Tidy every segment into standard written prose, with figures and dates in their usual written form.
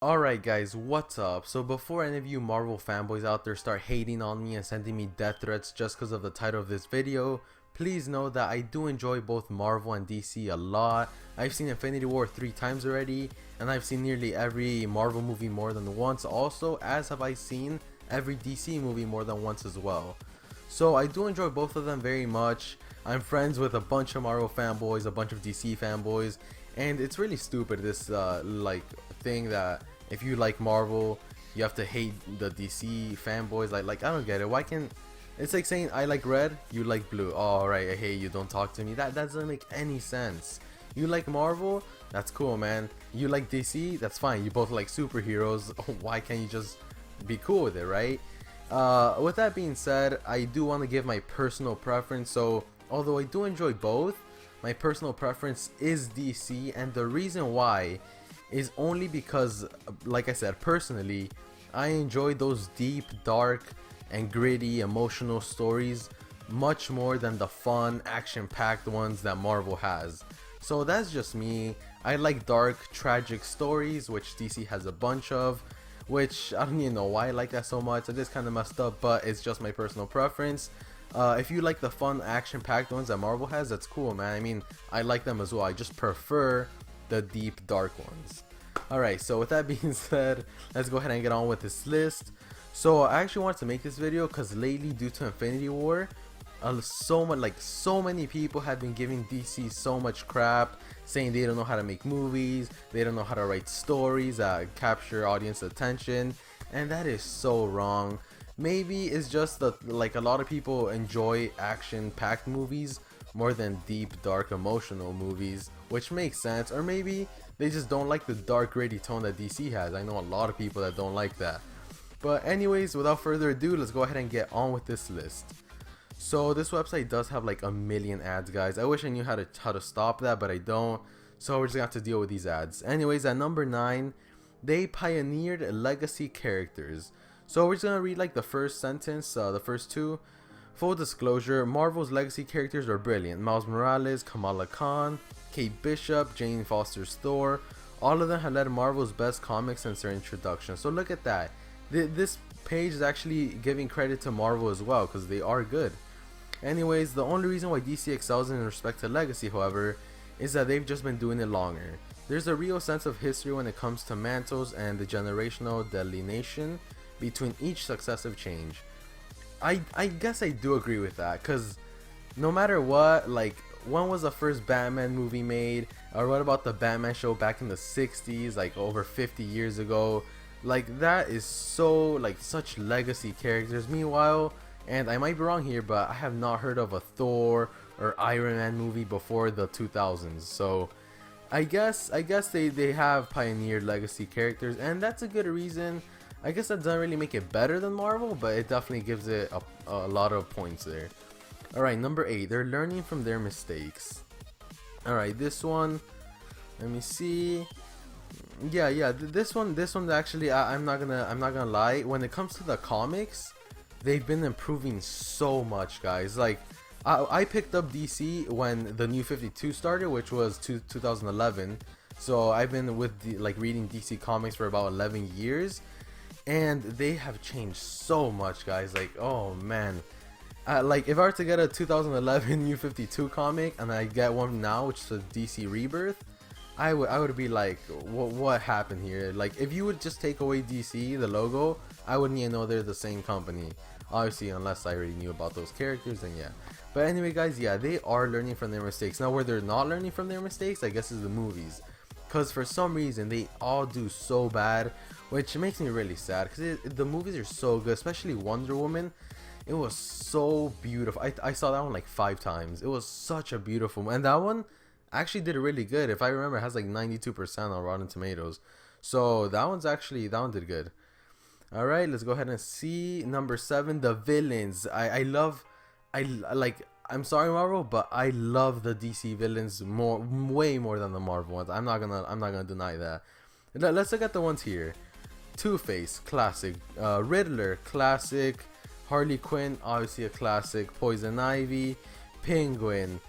Alright guys, what's up? So before any of you Marvel fanboys out there start hating on me and sending me death threats just because of the title of this video, please know that I do enjoy both Marvel and DC a lot. I've seen Infinity War 3 times already, and I've seen nearly every Marvel movie more than once also, as have I seen every DC movie more than once as well. So I do enjoy both of them very much. I'm friends with a bunch of Marvel fanboys, a bunch of DC fanboys, and it's really stupid, this like thing that if you like Marvel you have to hate the DC fanboys. Like I don't get it. Why can't it's like saying I like red, you like blue. Oh, alright, I hate you, don't talk to me. That doesn't make any sense. You like Marvel, that's cool, man. You like DC, that's fine. You both like superheroes. Why can't you just be cool with it, right? With that being said, I do want to give my personal preference. So although I do enjoy both, my personal preference is DC, and the reason why is only because, like I said, personally, I enjoy those deep, dark, and gritty, emotional stories much more than the fun, action-packed ones that Marvel has. So that's just me. I like dark, tragic stories, which DC has a bunch of, which I don't even know why I like that so much. It is kind of messed up, but it's just my personal preference. If you like the fun, action-packed ones that Marvel has, that's cool, man. I mean, I like them as well. I just prefer the deep, dark ones. Alright, so with that being said, let's go ahead and get on with this list. So I actually wanted to make this video because lately, due to Infinity War, so many people have been giving DC so much crap, saying they don't know how to make movies, they don't know how to write stories that capture audience attention, and that is so wrong. Maybe it's just that like a lot of people enjoy action-packed movies more than deep, dark, emotional movies, which makes sense. Or maybe they just don't like the dark, gritty tone that DC has. I know a lot of people that don't like that. But anyways, without further ado, let's go ahead and get on with this list. So this website does have like a million ads, guys. I wish I knew how to stop that, but I don't. So we're just gonna have to deal with these ads. Anyways, at number 9, they pioneered legacy characters. So we're just gonna read like the first sentence, the first two. Full disclosure, Marvel's legacy characters are brilliant. Miles Morales, Kamala Khan, Kate Bishop, Jane Foster's Thor, all of them have led Marvel's best comics since their introduction. So look at that. This page is actually giving credit to Marvel as well, because they are good. Anyways, the only reason why DC excels in respect to legacy, however, is that they've just been doing it longer. There's a real sense of history when it comes to mantles and the generational delineation between each successive change. I guess I do agree with that, because no matter what, like, when was the first Batman movie made, or what about the Batman show back in the 60s, like over 50 years ago? Like, that is so, like, such legacy characters. Meanwhile, and I might be wrong here, but I have not heard of a Thor or Iron Man movie before the 2000s. So I guess they have pioneered legacy characters, and that's a good reason. I guess that doesn't really make it better than Marvel, but it definitely gives it a lot of points there. Alright, number 8, they're learning from their mistakes. Alright, this one, let me see. Yeah, this one actually, I'm not gonna lie, when it comes to the comics, they've been improving so much, guys. Like, I picked up DC when the New 52 started, which was 2011. So I've been with reading DC comics for about 11 years, and they have changed so much, guys. Like, oh man, like if I were to get a 2011 New 52 comic and I get one now, which is a DC Rebirth, I would be like, what happened here? Like, if you would just take away DC, the logo, I wouldn't even know they're the same company. Obviously, unless I already knew about those characters, then yeah. But anyway, guys, yeah, they are learning from their mistakes. Now, where they're not learning from their mistakes, I guess, is the movies. Because for some reason, they all do so bad, which makes me really sad. Because the movies are so good, especially Wonder Woman. It was so beautiful. I saw that one like 5 times. It was such a beautiful one. And that one actually did really good. If I remember, it has like 92% on Rotten Tomatoes. So that one did good. Alright, let's go ahead and see number 7, the villains. I'm sorry, Marvel, but I love the DC villains way more than the Marvel ones. I'm not gonna deny that. Let's look at the ones here. Two-Face, classic. Riddler, classic. Harley Quinn, obviously a classic. Poison Ivy, Penguin,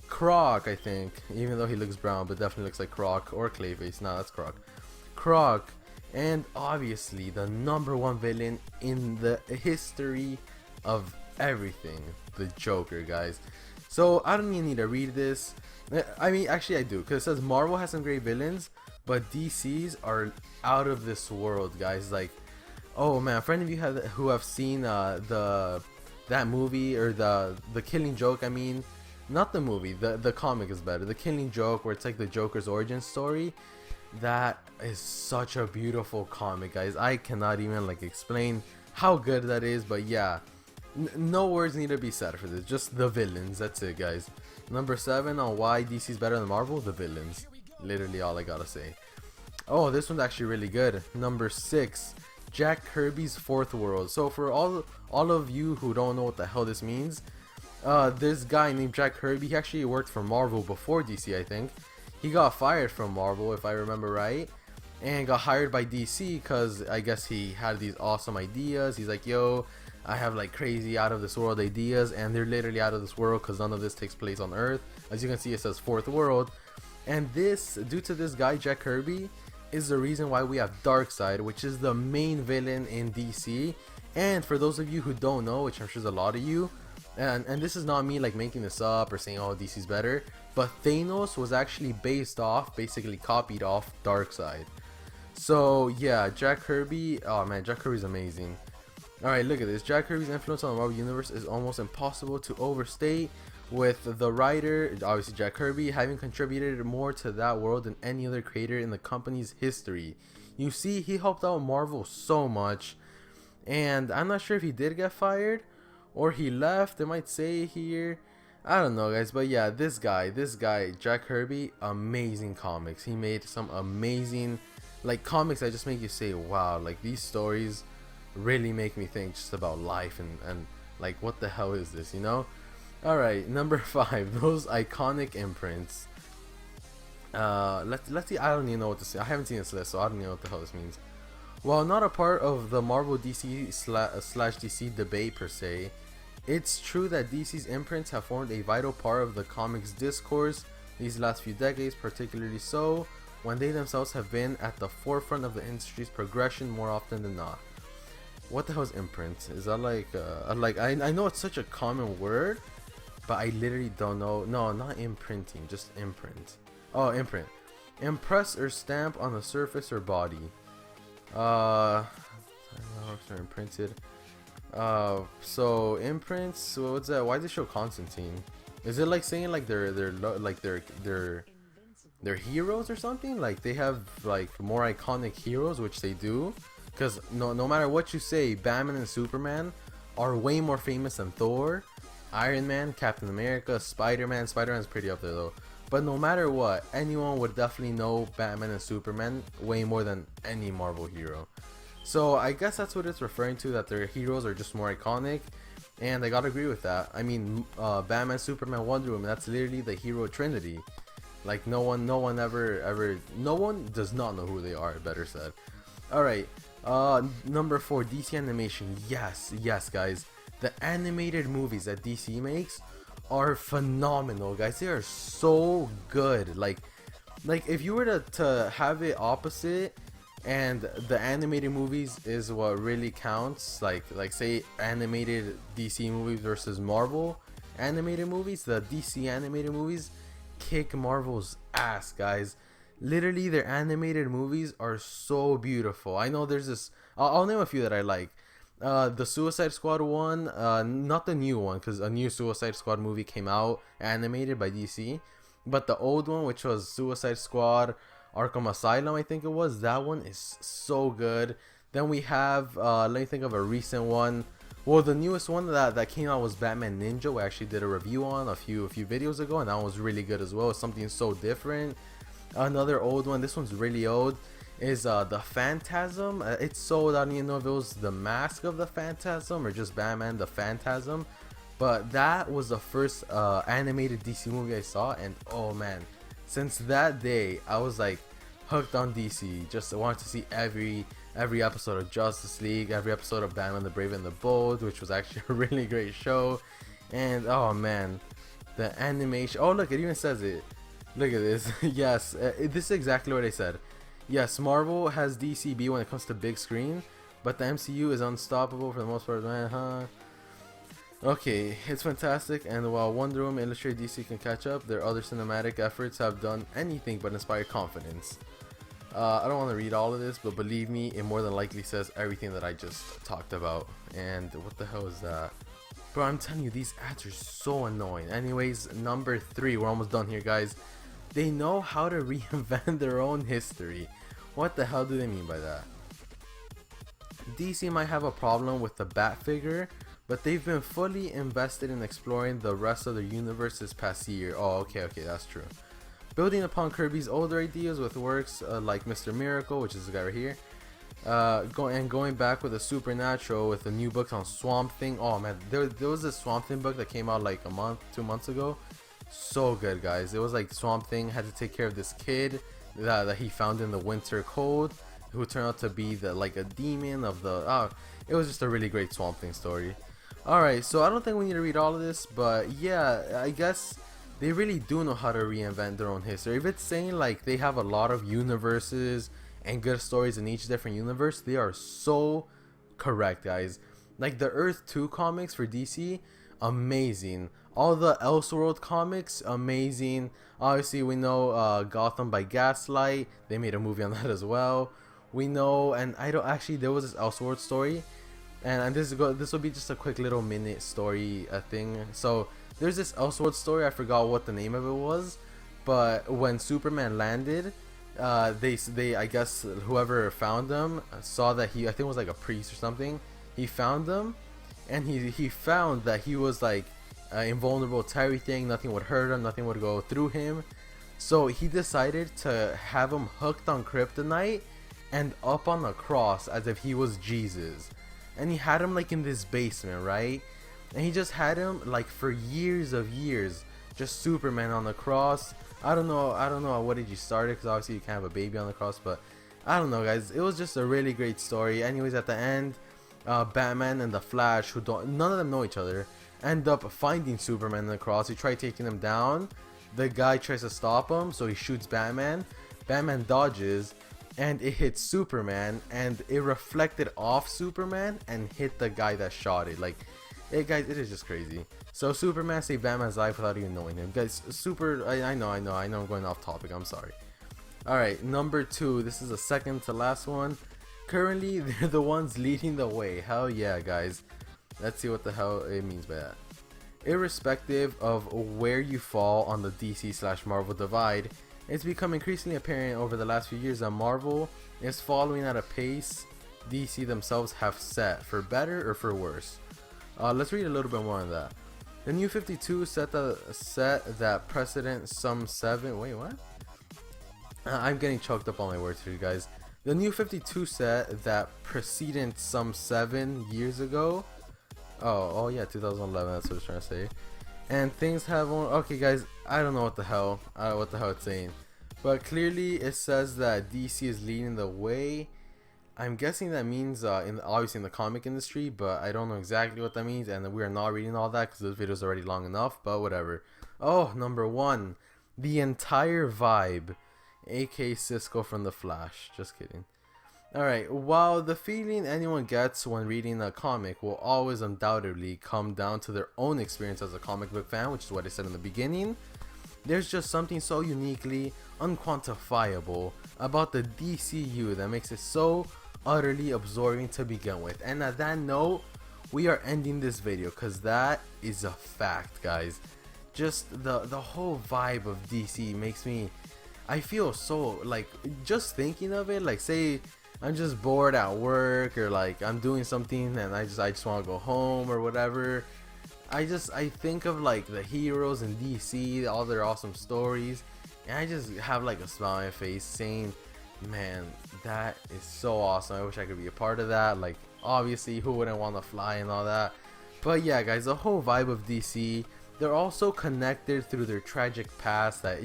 Croc, I think, even though he looks brown, but definitely looks like Croc, or Clayface. No, that's Croc. Croc, and obviously the number one villain in the history of everything, the Joker, guys. So I don't even need to read this. I mean, actually I do, because it says Marvel has some great villains, but DC's are out of this world, guys. Like, oh man, for any of you who have seen that movie, or the Killing Joke, I mean, not the movie, the comic is better. The Killing Joke, where it's like the Joker's origin story. That is such a beautiful comic, guys. I cannot even like explain how good that is, but yeah, no words need to be said for this. Just the villains. That's it, guys. Number 7 on why DC is better than Marvel, the villains. Literally all I gotta say. Oh, this one's actually really good. Number 6, Jack Kirby's Fourth World. So for all of you who don't know what the hell this means, this guy named Jack Kirby, he actually worked for Marvel before DC, I think. He got fired from Marvel, if I remember right, and got hired by DC because I guess he had these awesome ideas. He's like, yo, I have like crazy out of this world ideas, and they're literally out of this world because none of this takes place on Earth. As you can see, it says Fourth World, and this, due to this guy Jack Kirby, is the reason why we have Darkseid, which is the main villain in DC. And for those of you who don't know, which I'm sure is a lot of you, and this is not me like making this up or saying, oh, DC's better, but Thanos was actually basically copied off Darkseid. So yeah, Jack Kirby, oh man, Jack Kirby's amazing. Alright, look at this. Jack Kirby's influence on the Marvel Universe is almost impossible to overstate, with the writer, obviously Jack Kirby, having contributed more to that world than any other creator in the company's history. You see, he helped out Marvel so much, and I'm not sure if he did get fired or he left. It might say here, I don't know, guys, but yeah, this guy Jack Kirby, amazing comics. He made some amazing like comics that just make you say, wow, like these stories really make me think just about life and like, what the hell is this, you know? Alright, number 5, those iconic imprints. Let's see. I don't even know what to say. I haven't seen this list, so I don't even know what the hell this means. While not a part of the Marvel DC slash DC debate per se, it's true that DC's imprints have formed a vital part of the comics discourse these last few decades, particularly so when they themselves have been at the forefront of the industry's progression more often than not. What the hell is imprint? Is that like I know it's such a common word, but I literally don't know. No, not imprinting, just imprint. Oh, imprint. Impress or stamp on the surface or body. I don't know if they're imprinted. So imprints. So what's that? Why does it show Constantine? Is it like saying like they're heroes or something? Like they have like more iconic heroes, which they do. Because no matter what you say, Batman and Superman are way more famous than Thor, Iron Man, Captain America, Spider-Man. Spider-Man's pretty up there though. But no matter what, anyone would definitely know Batman and Superman way more than any Marvel hero. So I guess that's what it's referring to, that their heroes are just more iconic. And I gotta agree with that. I mean, Batman, Superman, Wonder Woman, that's literally the hero trinity. Like no one does not know who they are, better said. Alright, number 4, DC animation. Yes, guys. The animated movies that DC makes are phenomenal, guys. They are so good. Like if you were to have it opposite, and the animated movies is what really counts, like say animated DC movies versus Marvel animated movies, the DC animated movies kick Marvel's ass, guys. Literally, their animated movies are so beautiful. I know there's this, I'll name a few that I like. The Suicide Squad one, not the new one, because a new Suicide Squad movie came out animated by DC, but the old one, which was Suicide Squad Arkham Asylum, I think it was. That one is so good. Then we have, let me think of a recent one. Well, the newest one that came out was Batman Ninja. We actually did a review on a few videos ago, and that one was really good as well. It's something so different. Another old one, this one's really old, is the Phantasm. It's so, I don't even know if it was the Mask of the Phantasm or just Batman the Phantasm, but that was the first animated DC movie I saw, and oh man, since that day I was like hooked on DC. Just wanted to see every episode of Justice League, every episode of Batman the Brave and the Bold, which was actually a really great show. And oh man, the animation, oh look, it even says it. Look at this. Yes, this is exactly what I said. Yes, Marvel has DCB when it comes to big screen, but the MCU is unstoppable for the most part, man, huh? Okay, it's fantastic, and while Wonder Woman illustrated DC can catch up, their other cinematic efforts have done anything but inspire confidence. I don't want to read all of this, but believe me, it more than likely says everything that I just talked about. And what the hell is that? Bro, I'm telling you, these ads are so annoying. Anyways, number 3, we're almost done here, guys. They know how to reinvent their own history. What the hell do they mean by that? DC might have a problem with the Bat figure, but they've been fully invested in exploring the rest of the universe this past year. Oh, okay, that's true. Building upon Kirby's older ideas with works like Mr. Miracle, which is this guy right here, going back with a Supernatural with the new books on Swamp Thing. Oh man, there was a Swamp Thing book that came out like a month, 2 months ago. So good, guys. It was like Swamp Thing had to take care of this kid that he found in the winter cold, who turned out to be like a demon of the. It was just a really great Swamp Thing story. Alright, so I don't think we need to read all of this, but yeah, I guess they really do know how to reinvent their own history. If it's saying like they have a lot of universes and good stories in each different universe, they are so correct, guys. Like the Earth 2 comics for DC, amazing. All the Elseworld comics, amazing. Obviously, we know Gotham by Gaslight. They made a movie on that as well. We know, and I don't actually. There was this Elseworld story. And this will be just a quick little minute story thing. So there's this Elseworld story. I forgot what the name of it was, but when Superman landed, they I guess whoever found him saw that I think it was like a priest or something. He found him, and he found that he was like invulnerable to everything. Nothing would hurt him. Nothing would go through him. So he decided to have him hooked on kryptonite and up on a cross as if he was Jesus. And he had him like in this basement, right? And he just had him like for years, just Superman on the cross. I don't know what did you start it, because obviously you can't have a baby on the cross, but I don't know, guys. It was just a really great story. Anyways, at the end, Batman and the Flash, none of them know each other, end up finding Superman on the cross. He tried taking him down. The guy tries to stop him, so he shoots Batman. Batman dodges, and it hit Superman, and it reflected off Superman and hit the guy that shot it. Like, guys, it is just crazy. So Superman saved Batman's life without even knowing him, guys. I know I'm going off topic, I'm sorry. Alright, number 2, this is the second to last one. Currently they're the ones leading the way. Hell yeah, guys. Let's see what the hell it means by that. Irrespective of where you fall on the DC/Marvel divide, it's become increasingly apparent over the last few years that Marvel is following at a pace DC themselves have set, for better or for worse. Let's read a little bit more on that. The New 52 set that precedent some 7. Wait, what? I'm getting choked up on my words here, guys. The New 52 set that preceded some 7 years ago. Oh yeah, 2011. That's what I was trying to say. And things have okay, guys. I don't know what the hell it's saying, but clearly it says that DC is leading the way. I'm guessing that means obviously in the comic industry, but I don't know exactly what that means, and we are not reading all that because this video is already long enough. But whatever. Oh, number 1, the entire vibe, aka Cisco from The Flash. Just kidding. Alright, while the feeling anyone gets when reading a comic will always undoubtedly come down to their own experience as a comic book fan, which is what I said in the beginning, there's just something so uniquely unquantifiable about the DCU that makes it so utterly absorbing to begin with. And at that note, we are ending this video because that is a fact, guys. Just the whole vibe of DC makes me, I feel so, like, just thinking of it, like, say I'm just bored at work, or like I'm doing something and I just want to go home or whatever. I think of like the heroes in DC, all their awesome stories, and I just have like a smile on my face saying, man, that is so awesome. I wish I could be a part of that. Like, obviously, who wouldn't want to fly and all that? But yeah, guys, the whole vibe of DC, they're also connected through their tragic past that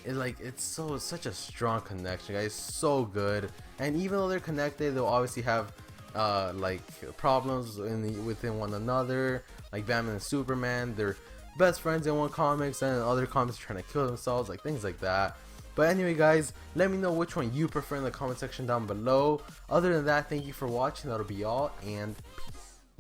it's such a strong connection, guys. So good. And even though they're connected, they'll obviously have like problems within one another. Like Batman and Superman, they're best friends in one comics, and in other comics trying to kill themselves, like things like that. But anyway guys, let me know which one you prefer in the comment section down below. Other than that, thank you for watching. That'll be all, and peace.